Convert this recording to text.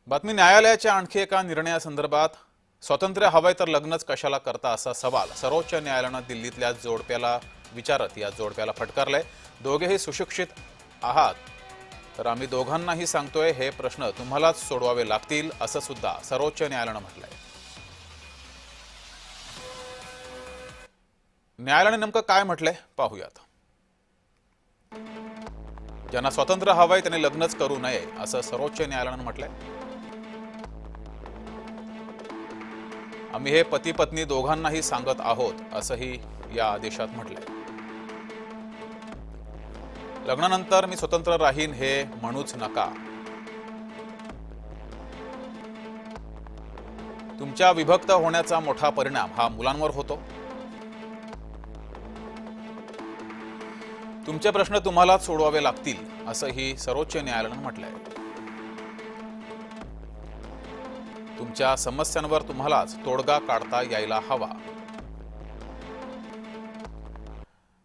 बातमी न्यायालयाच्या आणखी एका निर्णयासंदर्भात स्वातंत्र्य हवंय तर लग्नच कशाला करता असा सवाल सर्वोच्च न्यायालयानं दिल्लीतल्या जोडप्याला विचारत या जोडप्याला फटकारलंय। दोघेही सुशिक्षित आहात तर आम्ही दोघांनाही सांगतोय हे प्रश्न तुम्हालाच सोडवावे लागतील असं सुद्धा सर्वोच्च न्यायालयानं म्हटलंय। न्यायालयाने नेमकं काय म्हटलंय पाहूयात। ज्यांना स्वातंत्र्य हवंय त्यांनी लग्नच करू नये असं सर्वोच्च न्यायालयानं म्हटलंय। आम्ही हे पती पत्नी दोघांनाही सांगत आहोत असंही या आदेशात म्हटलंय। लग्नानंतर मी स्वतंत्र राहीन हे म्हणूच नका। तुमच्या विभक्त होण्याचा मोठा परिणाम हा मुलांवर होतो। तुमचे प्रश्न तुम्हालाच सोडवावे लागतील असंही सर्वोच्च न्यायालयानं म्हटलंय। तुमच्या समस्यांवर तुम्हालाच तोडगा काढता यायला हवा।